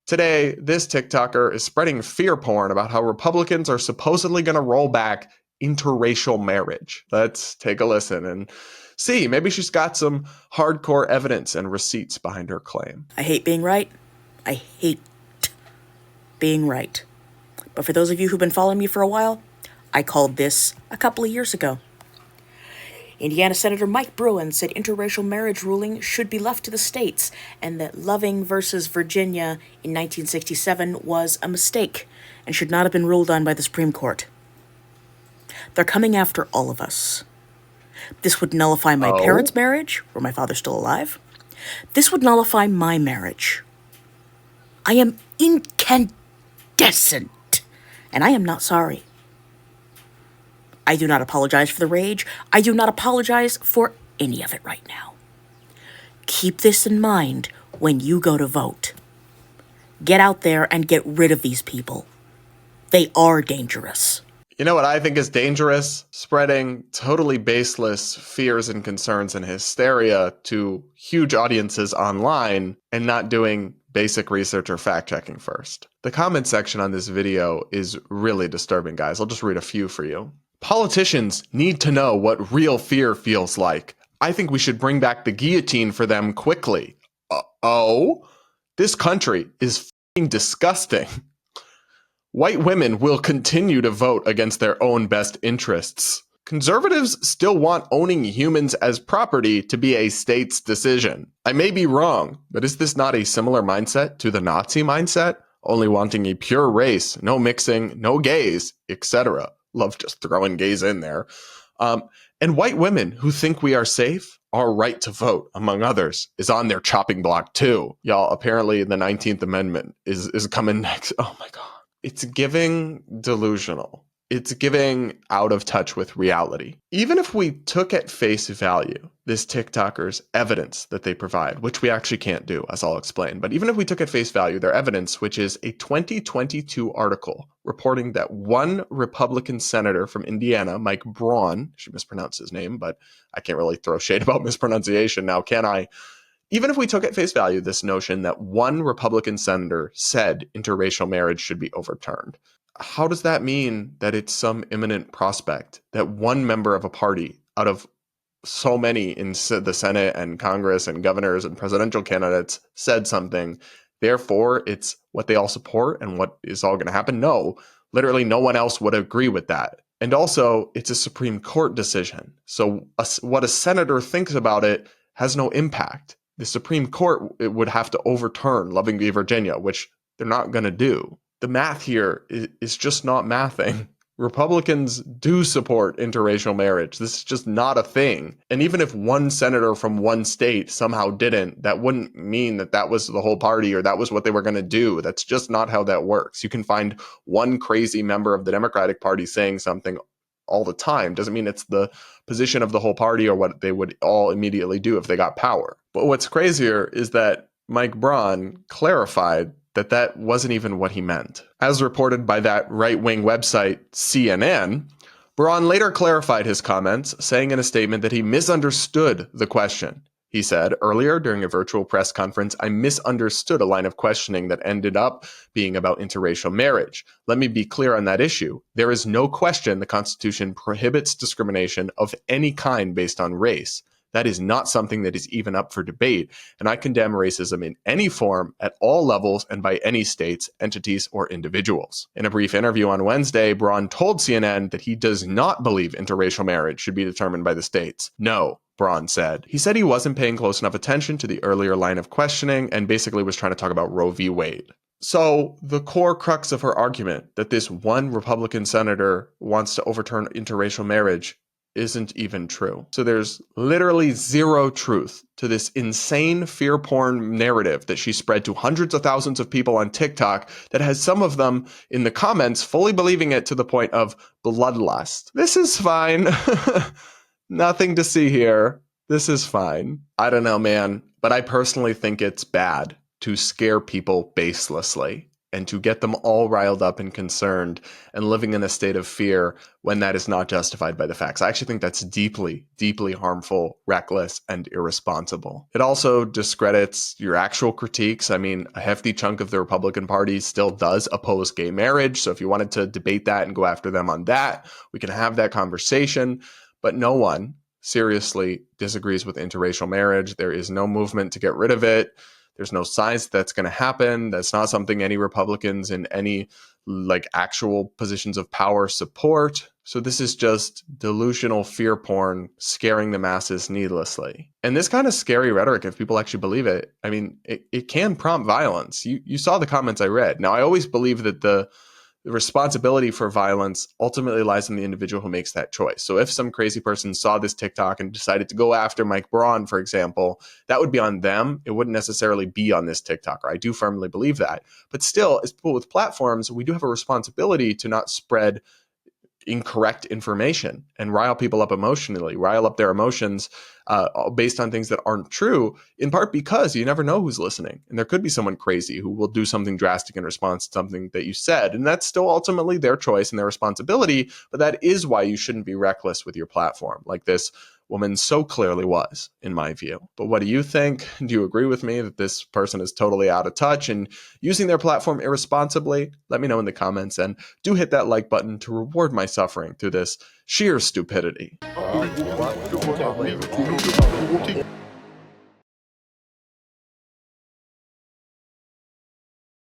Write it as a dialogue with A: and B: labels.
A: Today, this TikToker is spreading fear porn about how Republicans are supposedly going to roll back interracial marriage. Let's take a listen and see. Maybe she's got some hardcore evidence and receipts behind her claim.
B: I hate being right. I hate being right. But for those of you who've been following me for a while, I called this a couple of years ago. Indiana Senator Mike Bruen said interracial marriage ruling should be left to the states, and that Loving versus Virginia in 1967 was a mistake and should not have been ruled on by the Supreme Court. They're coming after all of us. This would nullify my parents' marriage, were my father still alive. This would nullify my marriage. I am incandescent, and I am not sorry. I do not apologize for the rage. I do not apologize for any of it right now. Keep this in mind when you go to vote. Get out there and get rid of these people. They are dangerous.
A: You know what I think is dangerous? Spreading totally baseless fears and concerns and hysteria to huge audiences online and not doing basic research or fact-checking first. The comment section on this video is really disturbing, guys. I'll just read a few for you. Politicians need to know what real fear feels like. I think we should bring back the guillotine for them quickly. This country is f***ing disgusting. White women will continue to vote against their own best interests. Conservatives still want owning humans as property to be a state's decision. I may be wrong, but is this not a similar mindset to the Nazi mindset? Only wanting a pure race, no mixing, no gays, etc. Love just throwing gays in there. And white women who think we are safe, our right to vote, among others, is on their chopping block too. Y'all, apparently the 19th Amendment is coming next. Oh my God. It's giving delusional. It's giving out of touch with reality. Even if we took at face value this TikToker's evidence that they provide, which we actually can't do, as I'll explain, but even if we took at face value their evidence, which is a 2022 article reporting that one Republican senator from Indiana, Mike Braun, she mispronounced his name, but I can't really throw shade about mispronunciation now, can I? Even if we took at face value this notion that one Republican senator said interracial marriage should be overturned, how does that mean that it's some imminent prospect that one member of a party out of so many in the Senate and Congress and governors and presidential candidates said something, therefore it's what they all support and what is all going to happen? No, literally no one else would agree with that. And also, it's a Supreme Court decision. So what a senator thinks about it has no impact. The Supreme Court would have to overturn Loving v. Virginia, which they're not going to do. The math here is just not mathing. Republicans do support interracial marriage. This is just not a thing. And even if one senator from one state somehow didn't, that wouldn't mean that that was the whole party or that was what they were going to do. That's just not how that works. You can find one crazy member of the Democratic Party saying something all the time. Doesn't mean it's the position of the whole party or what they would all immediately do if they got power. But what's crazier is that Mike Braun clarified that that wasn't even what he meant. As reported by that right-wing website, CNN, Braun later clarified his comments, saying in a statement that he misunderstood the question. He said, earlier during a virtual press conference, I misunderstood a line of questioning that ended up being about interracial marriage. Let me be clear on that issue. There is no question the Constitution prohibits discrimination of any kind based on race. That is not something that is even up for debate, and I condemn racism in any form, at all levels, and by any states, entities, or individuals. In a brief interview on Wednesday, Braun told CNN that he does not believe interracial marriage should be determined by the states. No, Braun said. He said he wasn't paying close enough attention to the earlier line of questioning and basically was trying to talk about Roe v. Wade. So the core crux of her argument that this one Republican senator wants to overturn interracial marriage isn't even true. So there's literally zero truth to this insane fear porn narrative that she spread to hundreds of thousands of people on TikTok that has some of them in the comments fully believing it to the point of bloodlust. This is fine. Nothing to see here. This is fine. I don't know, man, but I personally think it's bad to scare people baselessly. and to get them all riled up and concerned and living in a state of fear when that is not justified by the facts. I actually think that's deeply, deeply harmful, reckless, and irresponsible. It also discredits your actual critiques. I mean, a hefty chunk of the Republican Party still does oppose gay marriage. So if you wanted to debate that and go after them on that, we can have that conversation. But no one seriously disagrees with interracial marriage. There is no movement to get rid of it. There's no signs that's going to happen. That's not something any Republicans in any actual positions of power support. So this is just delusional fear porn scaring the masses needlessly. And this kind of scary rhetoric, if people actually believe it, I mean, it can prompt violence. You saw the comments I read. Now, I always believe that the responsibility for violence ultimately lies in the individual who makes that choice. So if some crazy person saw this TikTok and decided to go after Mike Braun, for example, that would be on them. It wouldn't necessarily be on this TikToker. I do firmly believe that. But still, as people with platforms, we do have a responsibility to not spread incorrect information and rile people up emotionally, rile up their emotions based on things that aren't true, in part because you never know who's listening. And there could be someone crazy who will do something drastic in response to something that you said. And that's still ultimately their choice and their responsibility. But that is why you shouldn't be reckless with your platform, like this woman so clearly was, in my view. But what do you think? Do you agree with me that this person is totally out of touch and using their platform irresponsibly? Let me know in the comments, and do hit that like button to reward my suffering through this sheer stupidity.